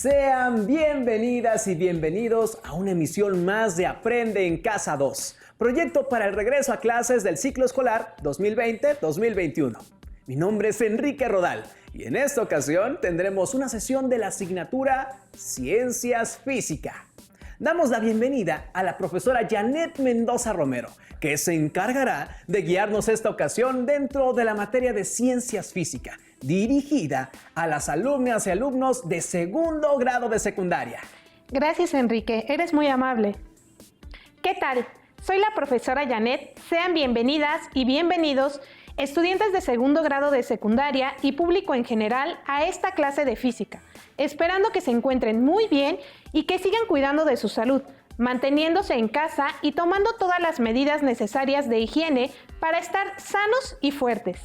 Sean bienvenidas y bienvenidos a una emisión más de Aprende en Casa 2, proyecto para el regreso a clases del ciclo escolar 2020-2021. Mi nombre es Enrique Rodal y en esta ocasión tendremos una sesión de la asignatura Ciencias Física. Damos la bienvenida a la profesora Janet Mendoza Romero, que se encargará de guiarnos esta ocasión dentro de la materia de Ciencias Física, dirigida a las alumnas y alumnos de segundo grado de secundaria. Gracias, Enrique, eres muy amable. ¿Qué tal? Soy la profesora Janet. Sean bienvenidas y bienvenidos estudiantes de segundo grado de secundaria y público en general a esta clase de física, esperando que se encuentren muy bien y que sigan cuidando de su salud, manteniéndose en casa y tomando todas las medidas necesarias de higiene para estar sanos y fuertes.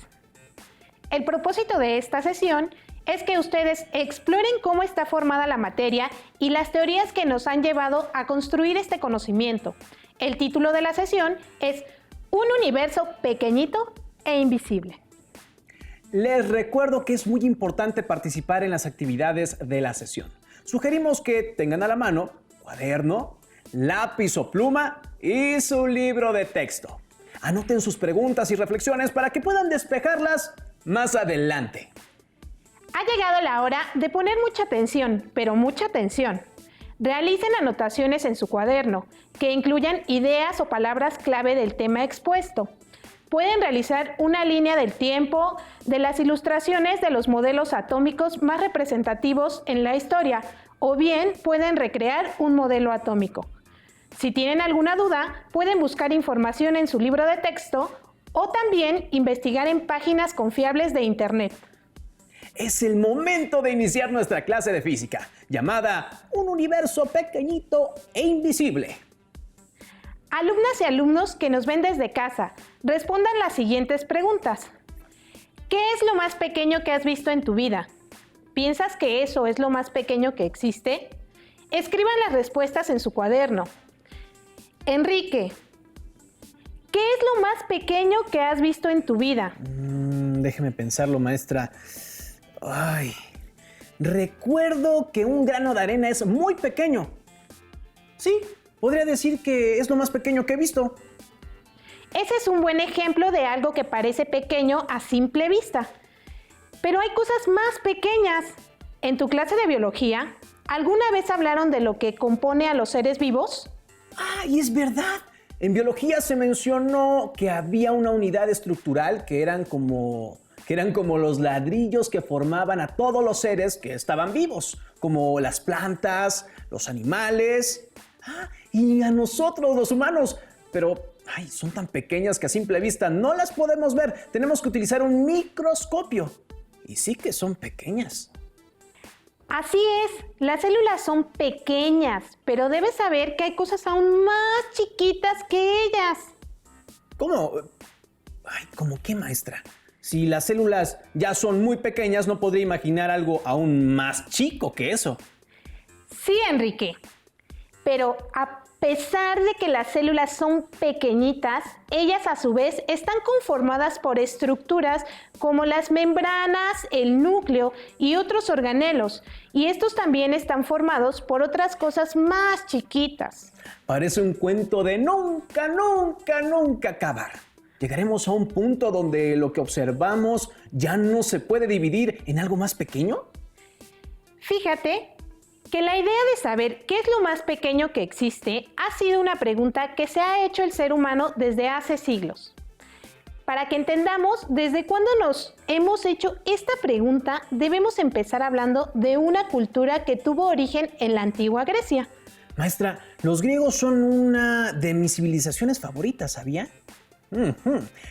El propósito de esta sesión es que ustedes exploren cómo está formada la materia y las teorías que nos han llevado a construir este conocimiento. El título de la sesión es Un universo pequeñito e invisible. Les recuerdo que es muy importante participar en las actividades de la sesión. Sugerimos que tengan a la mano cuaderno, lápiz o pluma y su libro de texto. Anoten sus preguntas y reflexiones para que puedan despejarlas más adelante. Ha llegado la hora de poner mucha atención, pero mucha atención. Realicen anotaciones en su cuaderno que incluyan ideas o palabras clave del tema expuesto. Pueden realizar una línea del tiempo de las ilustraciones de los modelos atómicos más representativos en la historia, o bien pueden recrear un modelo atómico. Si tienen alguna duda, pueden buscar información en su libro de texto o también investigar en páginas confiables de Internet. Es el momento de iniciar nuestra clase de física, llamada Un universo pequeñito e invisible. Alumnas y alumnos que nos ven desde casa, respondan las siguientes preguntas. ¿Qué es lo más pequeño que has visto en tu vida? ¿Piensas que eso es lo más pequeño que existe? Escriban las respuestas en su cuaderno. Enrique, ¿qué es lo más pequeño que has visto en tu vida? Déjeme pensarlo, maestra. Recuerdo que un grano de arena es muy pequeño. Sí, podría decir que es lo más pequeño que he visto. Ese es un buen ejemplo de algo que parece pequeño a simple vista. Pero hay cosas más pequeñas. En tu clase de biología, ¿alguna vez hablaron de lo que compone a los seres vivos? Y es verdad. En biología se mencionó que había una unidad estructural que eran como los ladrillos que formaban a todos los seres que estaban vivos, como las plantas, los animales, y a nosotros, los humanos. Pero son tan pequeñas que a simple vista no las podemos ver. Tenemos que utilizar un microscopio. Y sí que son pequeñas. Así es, las células son pequeñas, pero debes saber que hay cosas aún más chiquitas que ellas. ¿Cómo? ¿Cómo qué, maestra? Si las células ya son muy pequeñas, no podría imaginar algo aún más chico que eso. Sí, Enrique, pero a pesar de que las células son pequeñitas, ellas a su vez están conformadas por estructuras como las membranas, el núcleo y otros organelos, y estos también están formados por otras cosas más chiquitas. Parece un cuento de nunca, nunca, nunca acabar. ¿Llegaremos a un punto donde lo que observamos ya no se puede dividir en algo más pequeño? Fíjate que la idea de saber qué es lo más pequeño que existe ha sido una pregunta que se ha hecho el ser humano desde hace siglos. Para que entendamos desde cuándo nos hemos hecho esta pregunta, debemos empezar hablando de una cultura que tuvo origen en la antigua Grecia. Maestra, los griegos son una de mis civilizaciones favoritas, ¿sabía?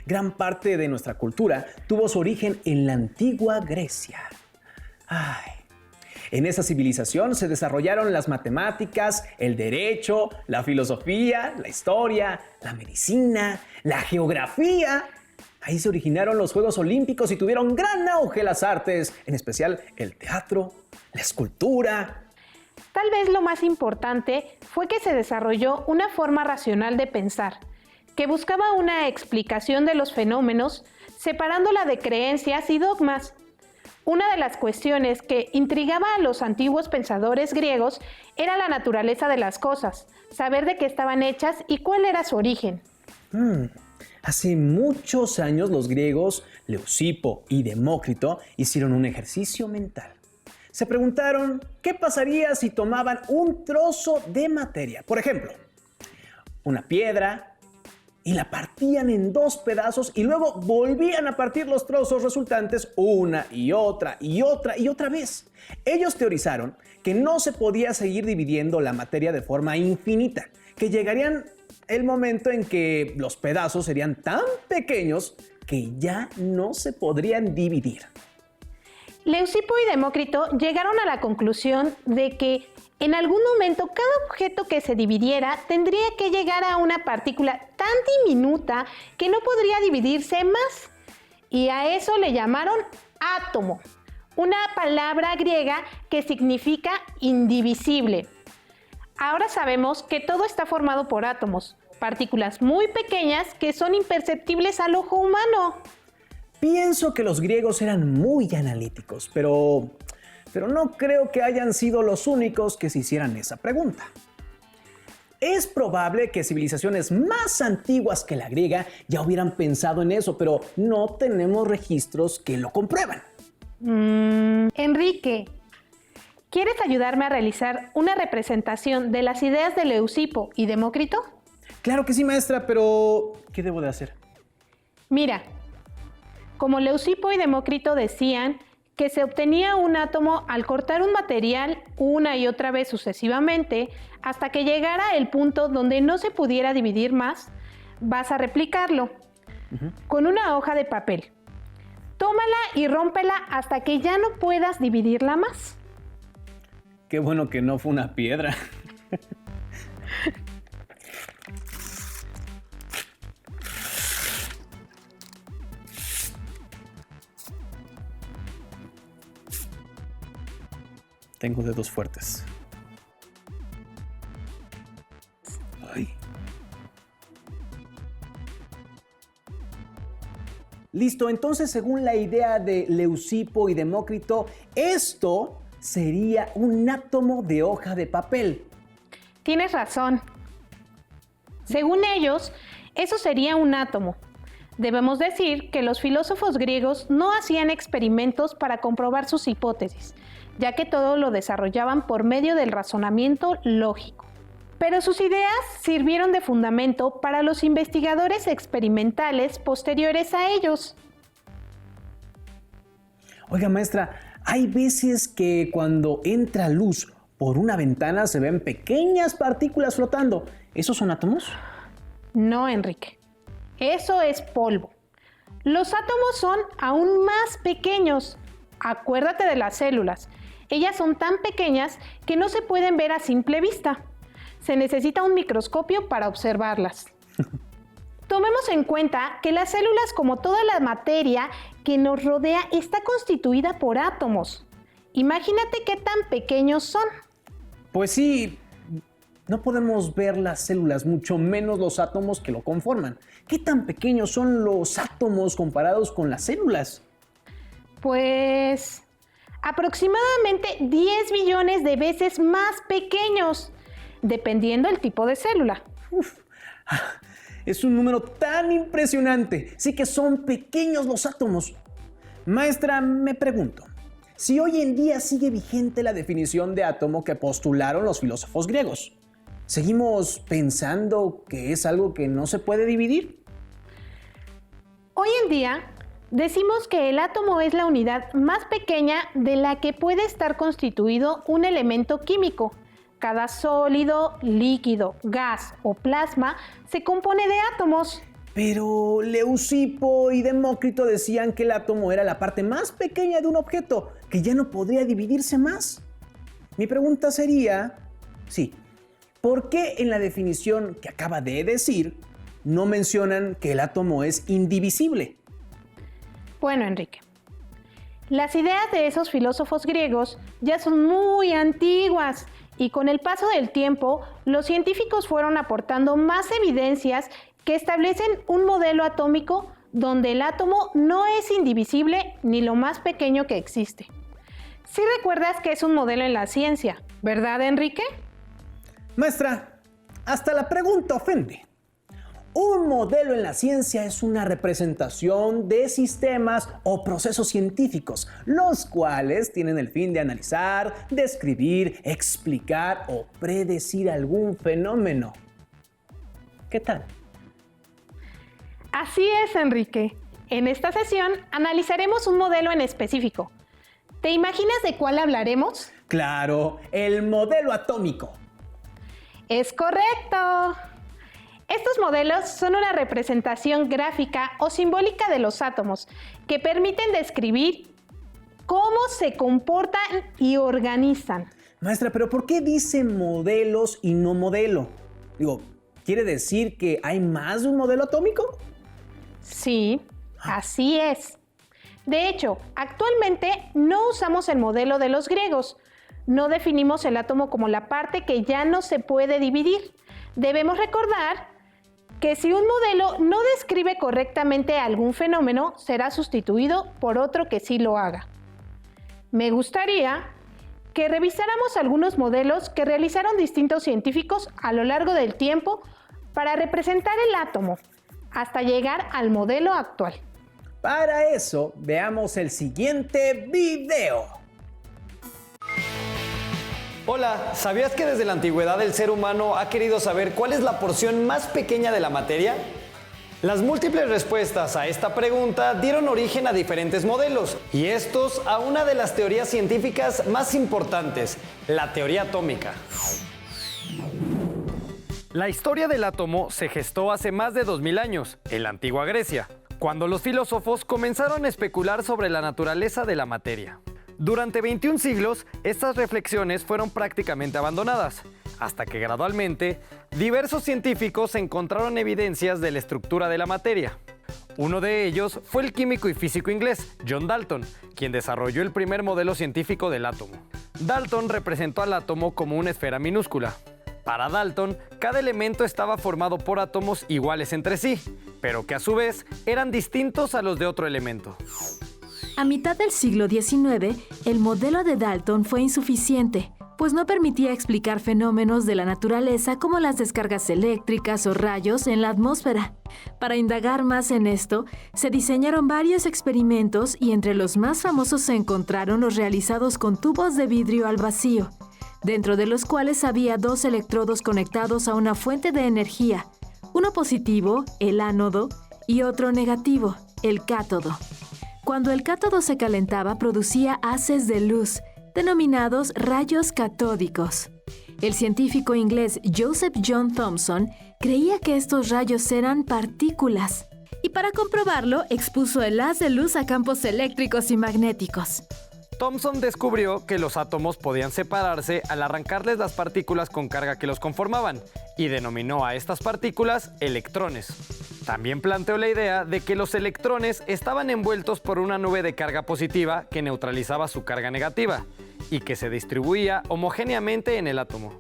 Gran parte de nuestra cultura tuvo su origen en la antigua Grecia. En esa civilización se desarrollaron las matemáticas, el derecho, la filosofía, la historia, la medicina, la geografía. Ahí se originaron los Juegos Olímpicos y tuvieron gran auge las artes, en especial el teatro, la escultura. Tal vez lo más importante fue que se desarrolló una forma racional de pensar, que buscaba una explicación de los fenómenos, separándola de creencias y dogmas. Una de las cuestiones que intrigaba a los antiguos pensadores griegos era la naturaleza de las cosas, saber de qué estaban hechas y cuál era su origen. Hace muchos años los griegos, Leucipo y Demócrito, hicieron un ejercicio mental. Se preguntaron qué pasaría si tomaban un trozo de materia, por ejemplo, una piedra, y la partían en dos pedazos y luego volvían a partir los trozos resultantes una y otra y otra y otra vez. Ellos teorizaron que no se podía seguir dividiendo la materia de forma infinita, que llegarían el momento en que los pedazos serían tan pequeños que ya no se podrían dividir. Leucipo y Demócrito llegaron a la conclusión de que en algún momento cada objeto que se dividiera tendría que llegar a una partícula tan diminuta que no podría dividirse más. Y a eso le llamaron átomo, una palabra griega que significa indivisible. Ahora sabemos que todo está formado por átomos, partículas muy pequeñas que son imperceptibles al ojo humano. Pienso que los griegos eran muy analíticos, pero no creo que hayan sido los únicos que se hicieran esa pregunta. Es probable que civilizaciones más antiguas que la griega ya hubieran pensado en eso, pero no tenemos registros que lo comprueban. Enrique, ¿quieres ayudarme a realizar una representación de las ideas de Leucipo y Demócrito? Claro que sí, maestra, pero ¿qué debo de hacer? Mira, como Leucipo y Demócrito decían que se obtenía un átomo al cortar un material una y otra vez sucesivamente hasta que llegara el punto donde no se pudiera dividir más, vas a replicarlo con una hoja de papel. Tómala y rómpela hasta que ya no puedas dividirla más. Qué bueno que no fue una piedra. Tengo dedos fuertes. Ay. Listo, entonces según la idea de Leucipo y Demócrito, esto sería un átomo de hoja de papel. Tienes razón. Según ellos, eso sería un átomo. Debemos decir que los filósofos griegos no hacían experimentos para comprobar sus hipótesis, ya que todo lo desarrollaban por medio del razonamiento lógico. Pero sus ideas sirvieron de fundamento para los investigadores experimentales posteriores a ellos. Oiga, maestra, hay veces que cuando entra luz por una ventana se ven pequeñas partículas flotando. ¿Esos son átomos? No, Enrique. Eso es polvo. Los átomos son aún más pequeños. Acuérdate de las células. Ellas son tan pequeñas que no se pueden ver a simple vista. Se necesita un microscopio para observarlas. Tomemos en cuenta que las células, como toda la materia que nos rodea, está constituida por átomos. Imagínate qué tan pequeños son. Pues sí, no podemos ver las células, mucho menos los átomos que lo conforman. ¿Qué tan pequeños son los átomos comparados con las células? Pues aproximadamente 10 billones de veces más pequeños, dependiendo del tipo de célula. Es un número tan impresionante. Sí que son pequeños los átomos. Maestra, me pregunto, si hoy en día sigue vigente la definición de átomo que postularon los filósofos griegos, ¿seguimos pensando que es algo que no se puede dividir? Hoy en día decimos que el átomo es la unidad más pequeña de la que puede estar constituido un elemento químico. Cada sólido, líquido, gas o plasma se compone de átomos. Pero Leucipo y Demócrito decían que el átomo era la parte más pequeña de un objeto, que ya no podría dividirse más. Mi pregunta sería, sí, ¿por qué en la definición que acaba de decir no mencionan que el átomo es indivisible? Bueno, Enrique, las ideas de esos filósofos griegos ya son muy antiguas y con el paso del tiempo, los científicos fueron aportando más evidencias que establecen un modelo atómico donde el átomo no es indivisible ni lo más pequeño que existe. Sí recuerdas que es un modelo en la ciencia, ¿verdad, Enrique? Maestra, hasta la pregunta ofende. Un modelo en la ciencia es una representación de sistemas o procesos científicos, los cuales tienen el fin de analizar, describir, explicar o predecir algún fenómeno. ¿Qué tal? Así es, Enrique. En esta sesión analizaremos un modelo en específico. ¿Te imaginas de cuál hablaremos? Claro, el modelo atómico. ¡Es correcto! Estos modelos son una representación gráfica o simbólica de los átomos que permiten describir cómo se comportan y organizan. Maestra, ¿pero por qué dice modelos y no modelo? ¿Quiere decir que hay más de un modelo atómico? Sí, así es. De hecho, actualmente no usamos el modelo de los griegos. No definimos el átomo como la parte que ya no se puede dividir. Debemos recordar que si un modelo no describe correctamente algún fenómeno, será sustituido por otro que sí lo haga. Me gustaría que revisáramos algunos modelos que realizaron distintos científicos a lo largo del tiempo para representar el átomo, hasta llegar al modelo actual. Para eso, veamos el siguiente video. Hola, ¿sabías que desde la antigüedad el ser humano ha querido saber cuál es la porción más pequeña de la materia? Las múltiples respuestas a esta pregunta dieron origen a diferentes modelos, y estos a una de las teorías científicas más importantes, la teoría atómica. La historia del átomo se gestó hace más de 2000 años, en la antigua Grecia, cuando los filósofos comenzaron a especular sobre la naturaleza de la materia. Durante 21 siglos, estas reflexiones fueron prácticamente abandonadas, hasta que gradualmente, diversos científicos encontraron evidencias de la estructura de la materia. Uno de ellos fue el químico y físico inglés, John Dalton, quien desarrolló el primer modelo científico del átomo. Dalton representó al átomo como una esfera minúscula. Para Dalton, cada elemento estaba formado por átomos iguales entre sí, pero que a su vez eran distintos a los de otro elemento. A mitad del siglo XIX, el modelo de Dalton fue insuficiente, pues no permitía explicar fenómenos de la naturaleza como las descargas eléctricas o rayos en la atmósfera. Para indagar más en esto, se diseñaron varios experimentos y entre los más famosos se encontraron los realizados con tubos de vidrio al vacío, dentro de los cuales había dos electrodos conectados a una fuente de energía, uno positivo, el ánodo, y otro negativo, el cátodo. Cuando el cátodo se calentaba, producía haces de luz, denominados rayos catódicos. El científico inglés Joseph John Thomson creía que estos rayos eran partículas, y para comprobarlo, expuso el haz de luz a campos eléctricos y magnéticos. Thomson descubrió que los átomos podían separarse al arrancarles las partículas con carga que los conformaban, y denominó a estas partículas electrones. También planteó la idea de que los electrones estaban envueltos por una nube de carga positiva que neutralizaba su carga negativa, y que se distribuía homogéneamente en el átomo.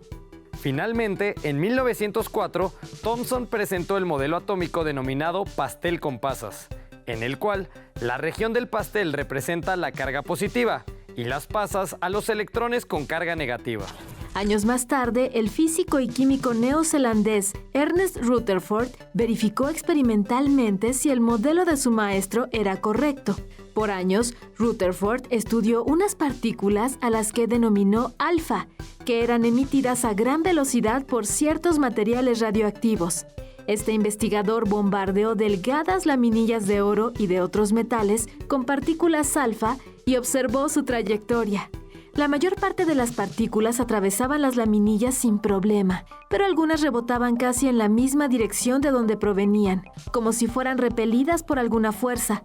Finalmente, en 1904, Thomson presentó el modelo atómico denominado pastel con pasas, en el cual la región del pastel representa la carga positiva y las pasas a los electrones con carga negativa. Años más tarde, el físico y químico neozelandés Ernest Rutherford verificó experimentalmente si el modelo de su maestro era correcto. Por años, Rutherford estudió unas partículas a las que denominó alfa, que eran emitidas a gran velocidad por ciertos materiales radioactivos. Este investigador bombardeó delgadas laminillas de oro y de otros metales con partículas alfa y observó su trayectoria. La mayor parte de las partículas atravesaban las laminillas sin problema, pero algunas rebotaban casi en la misma dirección de donde provenían, como si fueran repelidas por alguna fuerza,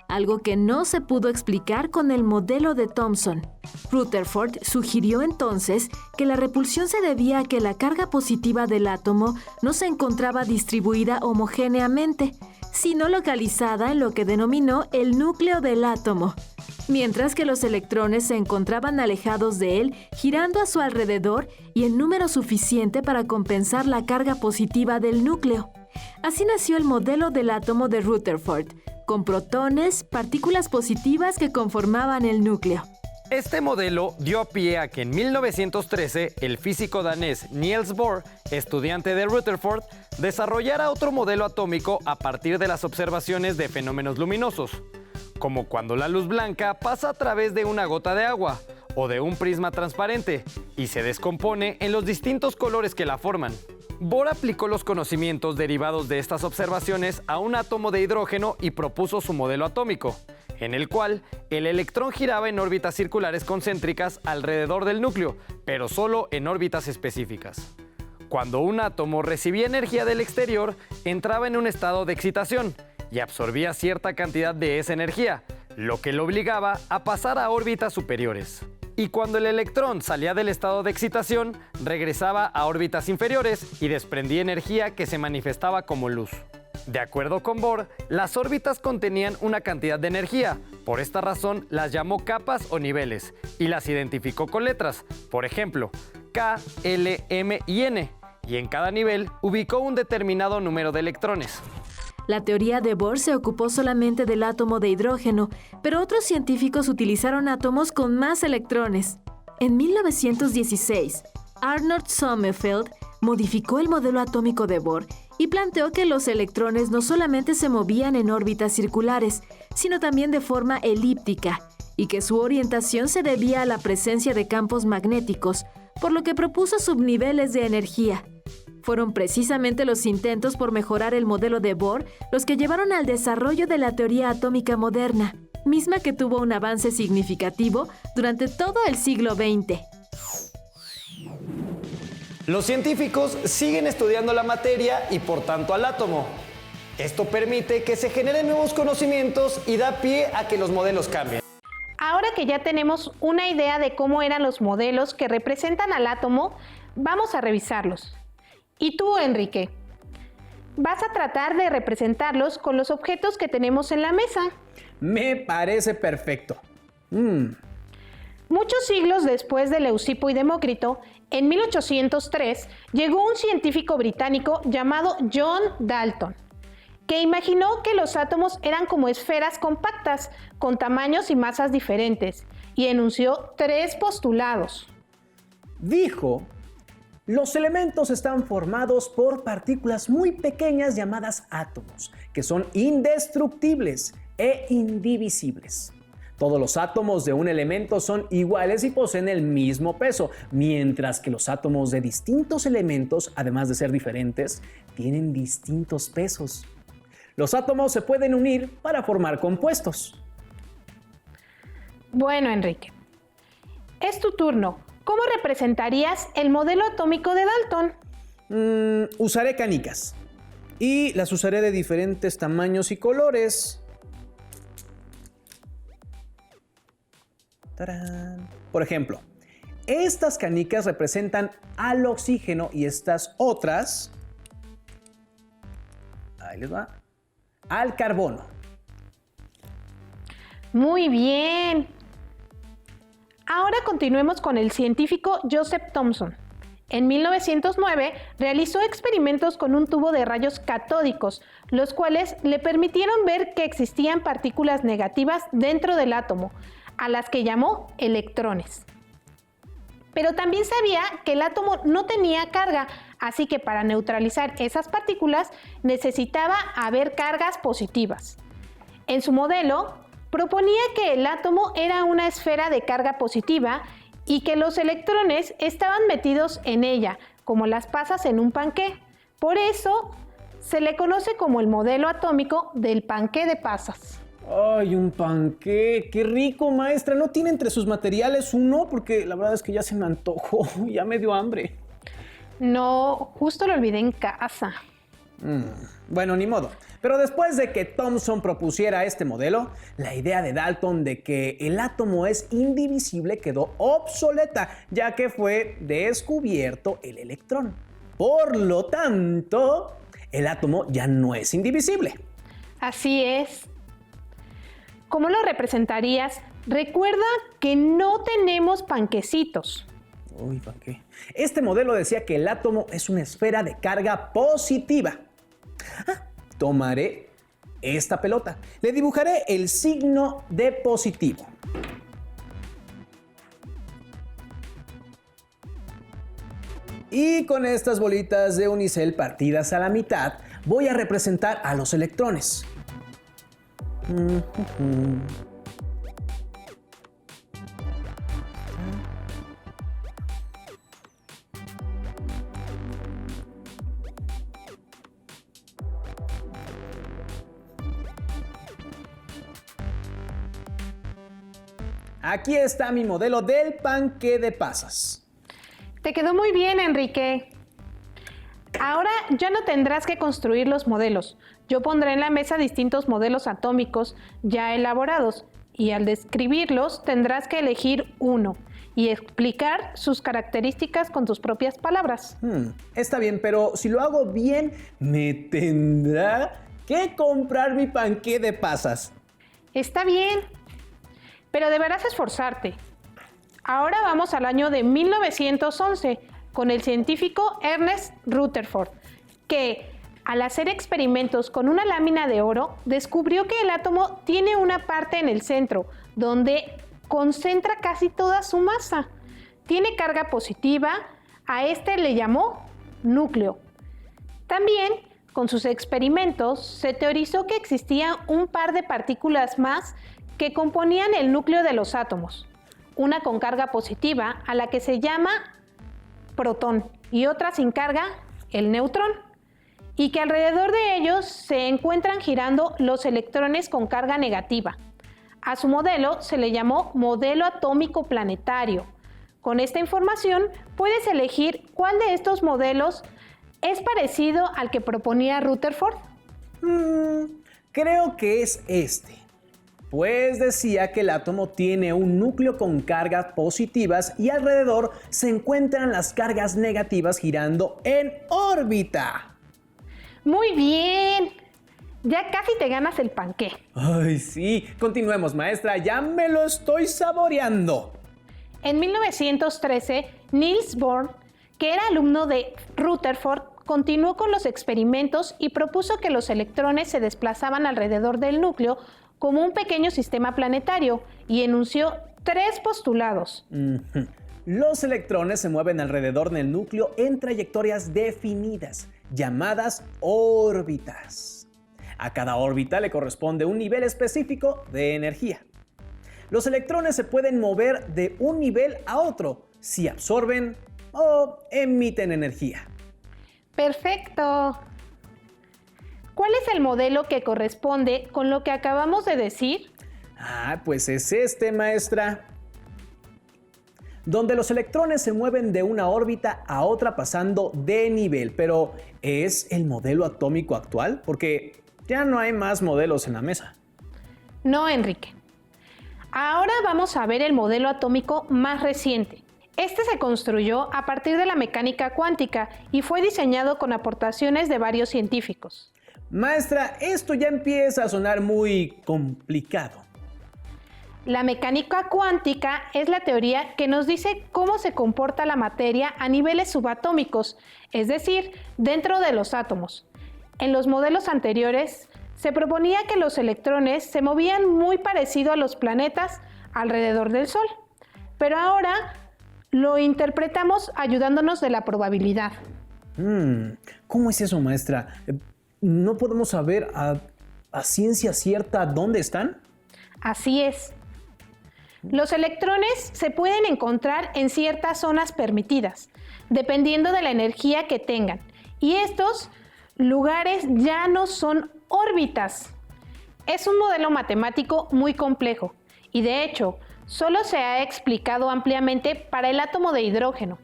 algo que no se pudo explicar con el modelo de Thomson. Rutherford sugirió entonces que la repulsión se debía a que la carga positiva del átomo no se encontraba distribuida homogéneamente, sino localizada en lo que denominó el núcleo del átomo, mientras que los electrones se encontraban alejados de él, girando a su alrededor y en número suficiente para compensar la carga positiva del núcleo. Así nació el modelo del átomo de Rutherford, con protones, partículas positivas que conformaban el núcleo. Este modelo dio a pie a que en 1913 el físico danés Niels Bohr, estudiante de Rutherford, desarrollara otro modelo atómico a partir de las observaciones de fenómenos luminosos, como cuando la luz blanca pasa a través de una gota de agua o de un prisma transparente y se descompone en los distintos colores que la forman. Bohr aplicó los conocimientos derivados de estas observaciones a un átomo de hidrógeno y propuso su modelo atómico, en el cual el electrón giraba en órbitas circulares concéntricas alrededor del núcleo, pero solo en órbitas específicas. Cuando un átomo recibía energía del exterior, entraba en un estado de excitación y absorbía cierta cantidad de esa energía, lo que lo obligaba a pasar a órbitas superiores. Y cuando el electrón salía del estado de excitación, regresaba a órbitas inferiores y desprendía energía que se manifestaba como luz. De acuerdo con Bohr, las órbitas contenían una cantidad de energía. Por esta razón las llamó capas o niveles y las identificó con letras, por ejemplo, K, L, M y N, y en cada nivel ubicó un determinado número de electrones. La teoría de Bohr se ocupó solamente del átomo de hidrógeno, pero otros científicos utilizaron átomos con más electrones. En 1916, Arnold Sommerfeld modificó el modelo atómico de Bohr y planteó que los electrones no solamente se movían en órbitas circulares, sino también de forma elíptica, y que su orientación se debía a la presencia de campos magnéticos, por lo que propuso subniveles de energía. Fueron precisamente los intentos por mejorar el modelo de Bohr los que llevaron al desarrollo de la teoría atómica moderna, misma que tuvo un avance significativo durante todo el siglo XX. Los científicos siguen estudiando la materia y por tanto al átomo. Esto permite que se generen nuevos conocimientos y da pie a que los modelos cambien. Ahora que ya tenemos una idea de cómo eran los modelos que representan al átomo, vamos a revisarlos. ¿Y tú, Enrique? Vas a tratar de representarlos con los objetos que tenemos en la mesa. Me parece perfecto. Muchos siglos después de Leucipo y Demócrito, en 1803, llegó un científico británico llamado John Dalton, que imaginó que los átomos eran como esferas compactas, con tamaños y masas diferentes, y enunció 3 postulados. Dijo: los elementos están formados por partículas muy pequeñas llamadas átomos, que son indestructibles e indivisibles. Todos los átomos de un elemento son iguales y poseen el mismo peso, mientras que los átomos de distintos elementos, además de ser diferentes, tienen distintos pesos. Los átomos se pueden unir para formar compuestos. Bueno, Enrique, es tu turno. ¿Cómo representarías el modelo atómico de Dalton? Usaré canicas y las usaré de diferentes tamaños y colores. ¡Tarán! Por ejemplo, estas canicas representan al oxígeno y estas otras, ahí les va, al carbono. Muy bien. Ahora continuemos con el científico Joseph Thomson. En 1909 realizó experimentos con un tubo de rayos catódicos, los cuales le permitieron ver que existían partículas negativas dentro del átomo, a las que llamó electrones. Pero también sabía que el átomo no tenía carga, así que para neutralizar esas partículas necesitaba haber cargas positivas. En su modelo, proponía que el átomo era una esfera de carga positiva y que los electrones estaban metidos en ella, como las pasas en un panqué. Por eso se le conoce como el modelo atómico del panqué de pasas. ¡Ay, un panqué! ¡Qué rico, maestra! ¿No tiene entre sus materiales uno? Porque la verdad es que ya se me antojó, ya me dio hambre. No, justo lo olvidé en casa. Bueno, ni modo. Pero después de que Thomson propusiera este modelo, la idea de Dalton de que el átomo es indivisible quedó obsoleta, ya que fue descubierto el electrón. Por lo tanto, el átomo ya no es indivisible. Así es. ¿Cómo lo representarías? Recuerda que no tenemos panquecitos. Uy, panqué. Este modelo decía que el átomo es una esfera de carga positiva. Tomaré esta pelota. Le dibujaré el signo de positivo. Y con estas bolitas de unicel partidas a la mitad, voy a representar a los electrones. Aquí está mi modelo del panqué de pasas. Te quedó muy bien, Enrique. Ahora ya no tendrás que construir los modelos. Yo pondré en la mesa distintos modelos atómicos ya elaborados y al describirlos tendrás que elegir uno y explicar sus características con tus propias palabras. Está bien, pero si lo hago bien, me tendrá que comprar mi panqué de pasas. Está bien, pero deberás esforzarte. Ahora vamos al año de 1911 con el científico Ernest Rutherford, que al hacer experimentos con una lámina de oro descubrió que el átomo tiene una parte en el centro donde concentra casi toda su masa. Tiene carga positiva, a este le llamó núcleo. También, con sus experimentos, se teorizó que existía un par de partículas más que componían el núcleo de los átomos. Una con carga positiva, a la que se llama protón, y otra sin carga, el neutrón. Y que alrededor de ellos se encuentran girando los electrones con carga negativa. A su modelo se le llamó modelo atómico planetario. Con esta información puedes elegir cuál de estos modelos es parecido al que proponía Rutherford. Creo que es este. Pues decía que el átomo tiene un núcleo con cargas positivas y alrededor se encuentran las cargas negativas girando en órbita. Muy bien. Ya casi te ganas el panqué. Ay, sí. Continuemos, maestra. Ya me lo estoy saboreando. En 1913, Niels Bohr, que era alumno de Rutherford, continuó con los experimentos y propuso que los electrones se desplazaban alrededor del núcleo como un pequeño sistema planetario y enunció 3 postulados. Los electrones se mueven alrededor del núcleo en trayectorias definidas, llamadas órbitas. A cada órbita le corresponde un nivel específico de energía. Los electrones se pueden mover de un nivel a otro si absorben o emiten energía. ¡Perfecto! ¿Cuál es el modelo que corresponde con lo que acabamos de decir? Pues es este, maestra. Donde los electrones se mueven de una órbita a otra pasando de nivel. Pero, ¿es el modelo atómico actual? Porque ya no hay más modelos en la mesa. No, Enrique. Ahora vamos a ver el modelo atómico más reciente. Este se construyó a partir de la mecánica cuántica y fue diseñado con aportaciones de varios científicos. Maestra, esto ya empieza a sonar muy complicado. La mecánica cuántica es la teoría que nos dice cómo se comporta la materia a niveles subatómicos, es decir, dentro de los átomos. En los modelos anteriores, se proponía que los electrones se movían muy parecido a los planetas alrededor del Sol, pero ahora lo interpretamos ayudándonos de la probabilidad. ¿Cómo es eso, maestra? ¿No podemos saber a ciencia cierta dónde están? Así es. Los electrones se pueden encontrar en ciertas zonas permitidas, dependiendo de la energía que tengan, y estos lugares ya no son órbitas. Es un modelo matemático muy complejo y de hecho solo se ha explicado ampliamente para el átomo de hidrógeno.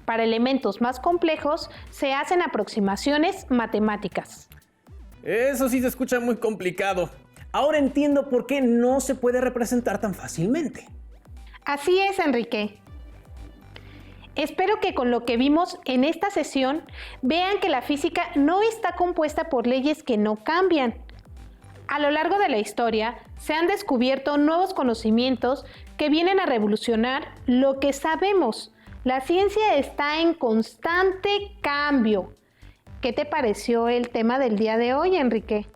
Para elementos más complejos se hacen aproximaciones matemáticas. Eso sí se escucha muy complicado. Ahora entiendo por qué no se puede representar tan fácilmente. Así es, Enrique. Espero que con lo que vimos en esta sesión vean que la física no está compuesta por leyes que no cambian. A lo largo de la historia se han descubierto nuevos conocimientos que vienen a revolucionar lo que sabemos. La ciencia está en constante cambio. ¿Qué te pareció el tema del día de hoy, Enrique?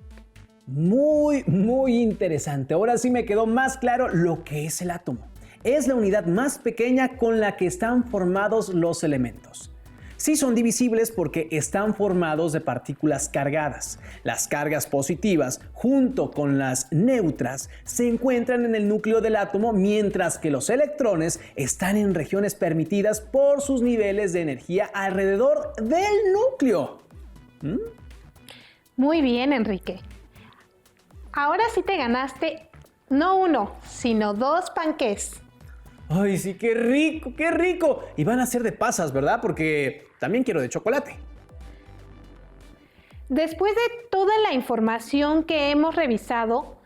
Muy interesante. Ahora sí me quedó más claro lo que es el átomo. Es la unidad más pequeña con la que están formados los elementos. Sí son divisibles porque están formados de partículas cargadas. Las cargas positivas, junto con las neutras, se encuentran en el núcleo del átomo, mientras que los electrones están en regiones permitidas por sus niveles de energía alrededor del núcleo. Muy bien, Enrique. Ahora sí te ganaste no uno, sino 2 panqués. ¡Ay, sí, qué rico, qué rico! Y van a ser de pasas, ¿verdad? Porque también quiero de chocolate. Después de toda la información que hemos revisado,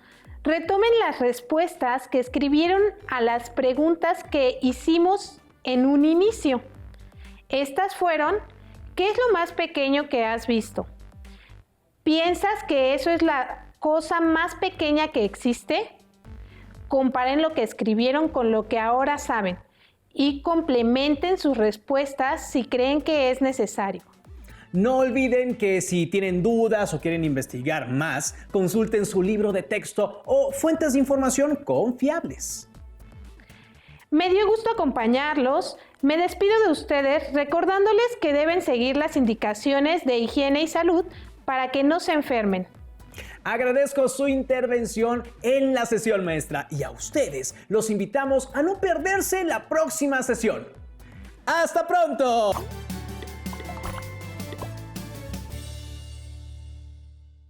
retomen las respuestas que escribieron a las preguntas que hicimos en un inicio. Estas fueron: ¿qué es lo más pequeño que has visto? ¿Piensas que eso es la cosa más pequeña que existe? Comparen lo que escribieron con lo que ahora saben y complementen sus respuestas si creen que es necesario. No olviden que si tienen dudas o quieren investigar más, consulten su libro de texto o fuentes de información confiables. Me dio gusto acompañarlos. Me despido de ustedes recordándoles que deben seguir las indicaciones de higiene y salud para que no se enfermen. Agradezco su intervención en la sesión maestra y a ustedes los invitamos a no perderse la próxima sesión. ¡Hasta pronto!